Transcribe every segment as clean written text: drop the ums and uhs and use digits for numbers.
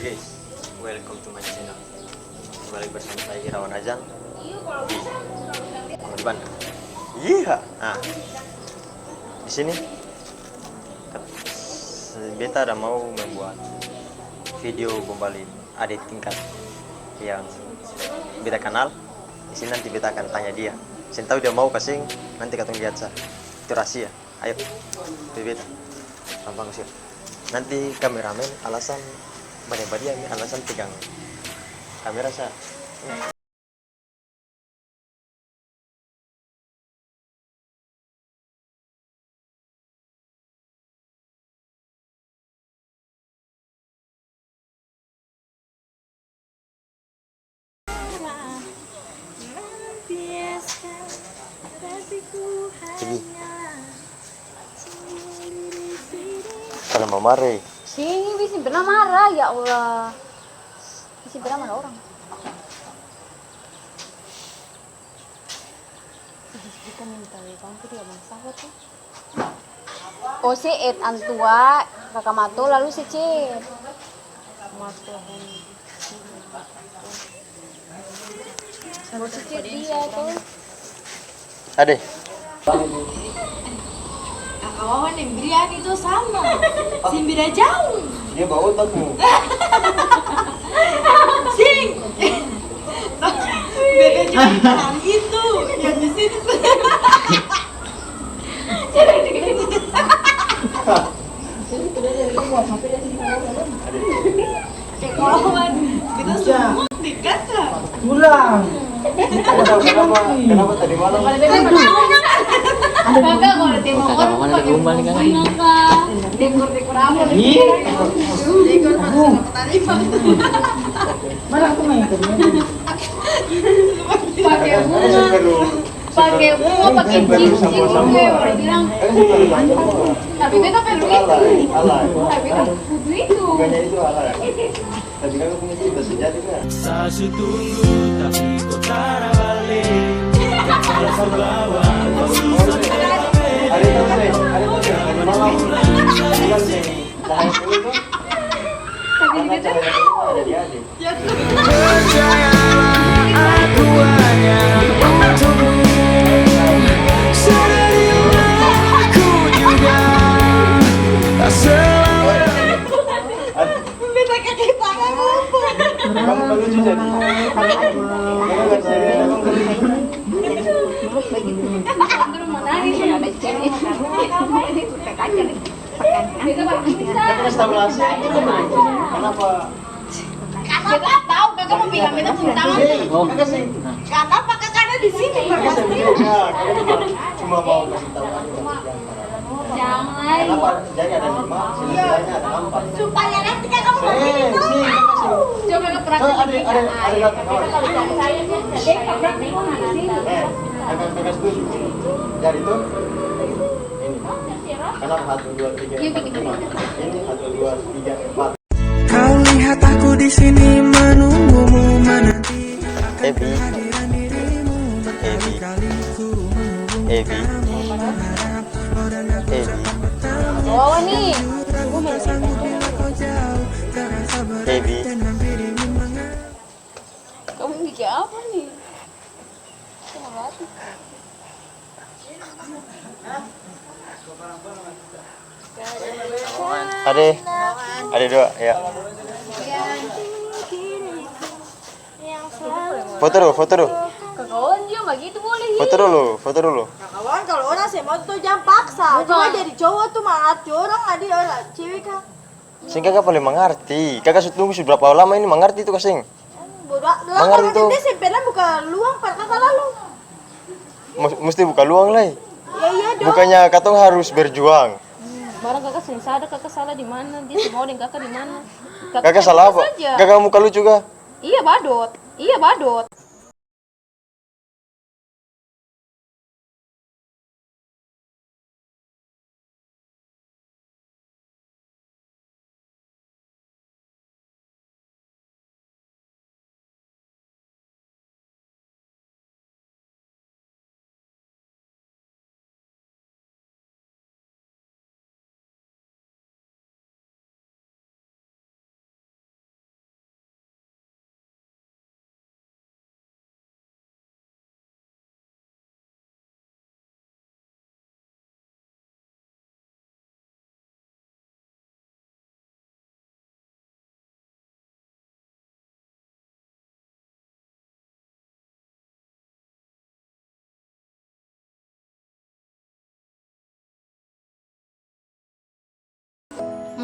guys, welcome to my channel. Kembali bersama saya Irawan Ajang di depan. Iya. Nah, di sini beta ada mau membuat video kembali adik tingkat yang beta kenal. Di sini nanti beta akan tanya dia. Saya tahu dia mau kasing, nanti katong lihat sah. Itu rahasia. Ayo, beta. Gampang sih. Nanti kameramen alasan menembak dia, alasan pegang kamera sah. Jadi, kalau mau marah, Sini bisa pernah marah, ya Allah. Bisa pernah marah orang. Kita minta bantu dia masalah tuh. Oh, si Ed Antua, kakak Mato, lalu si Cid. Mato. Oh, si Cid dia tuh. Ade. Kawan yang Brian itu sama, Simbira jauh. Dia bawa otakmu. Sing. Bedanya yang itu, yang di sini. Kawan, kita semua dekat lah. Pulang. Kenapa tadi malam? Kakak kalau tengok orang pakai gombal nih kakak. Dekor apa nih? Dekor pada petani Mana aku main itu? Pakai bunga, pakai cincin, orang bilang. Tapi beta perlu itu. Tapi beta butuh itu. Itu halal. Tapi kan punya cinta sejati kan? Sasu tunggu tapi kau tak balik. Kalau bawa kau susah terbaik. Ada itu sih, ada itu sih. Tadi malam bilang sih, cahaya dulu tuh. Karena cahaya dulu ada di adik. Percayalah aku hanya untukmu. Sadarilah aku juga tak selalu. Beta kaki tangan rumput. Kamu kan lucu jadi. Kamu kan serius, kamu kan lucu. Tapi restorasi kenapa? Kakak tahu kakak mau bilang beta pun tangan. Kakak sih. Kenapa kakak ada di sini? Kakak sih juga. Kakak cuma mau kasih tahu aja. Jangan. Kenapa? Jadi ada 5, sebelahnya ada 4. Supaya nanti kakak mau begini tuh. Coba ke So, ada datang kawan. Kakak setuju. Jadi itu ini. Kenapa 1, 2, 3, 4, 5? Ini 1, 2, 3, 4. Kau lihat aku di sini menunggumu menanti akan kehadiran dirimu berkali-kali ku menghubungi kamu berharap oh dan aku sempat bertemu bawa nih. aku bersambut bila kau jauh terasa berat dan hampir ingin mengalir. Kamu bikin apa nih? Ada 2 ya. Foto dulu. Kawan dia begitu boleh. Foto dulu. Kawan kalau orang semua tuh jangan paksa. Cuma dari cowok tuh mengerti orang ada orang cewek kan. Sing kakak paling mengerti. Kakak sudah tunggu berapa lama ini mengerti itu kasing. Bodoh. Mengerti tuh. Nanti sampai buka luang pada kakak lalu. Mesti buka luang lah. Iya dong. Bukannya katong harus berjuang. Barang kakak sering sadar kakak salah di mana, dia mau dengan kakak di mana. Kakak salah apa? Saja. Kakak muka lucu kah? Iya badot.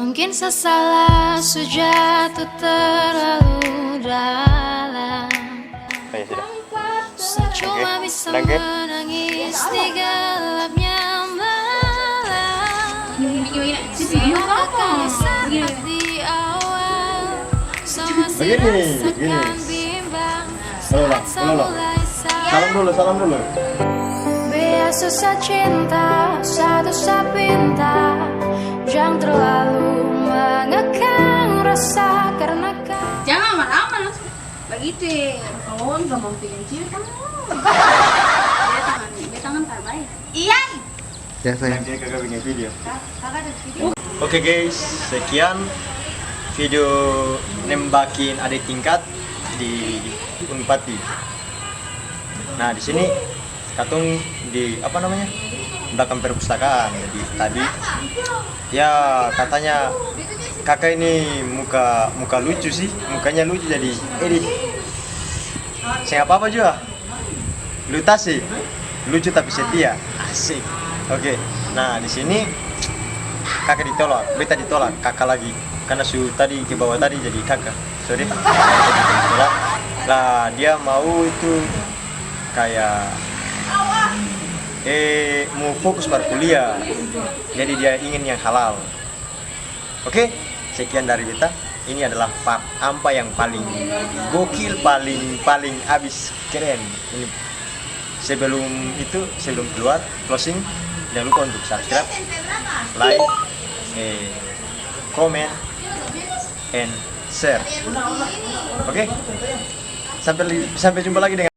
Mungkin sesalah sejatuh terlalu dalam. Oh ya sudah. Saya cuma Oke, bisa thank you. menangis di gelapnya malam. Apakah saat di awal sama Begini, rasakan bimbang saat saya mulai Salam dulu. Biar susah cinta, satu pinta. Jangan terlalu mengekang rasa karena Jangan lama-lama langsung. Begitu. Oh, nggak mau pengen cium kamu. Dia tangan terbaik. Iya. Ya sayang. Kakak bikin video. Kakak ada video. Oke guys, sekian video nembakin adik tingkat di Unpati. Nah di sini katung di apa namanya belakang perpustakaan. Jadi tadi ya katanya kakak ini muka lucu sih, mukanya lucu jadi edit. Saya apa juga, lutas sih, lucu tapi setia, asik. Oke, nah di sini kakak ditolak, beta ditolak, kakak lagi karena su tadi ke bawah tadi jadi kakak, sorry. Ditolak. Lah dia mau itu kayak mau fokus pada kuliah, jadi dia ingin yang halal. Oke, sekian dari beta. Ini adalah part ampa yang paling gokil, paling abis keren. Ini sebelum keluar closing, jangan lupa untuk subscribe, like, comment, and share. Oke, sampai jumpa lagi dengan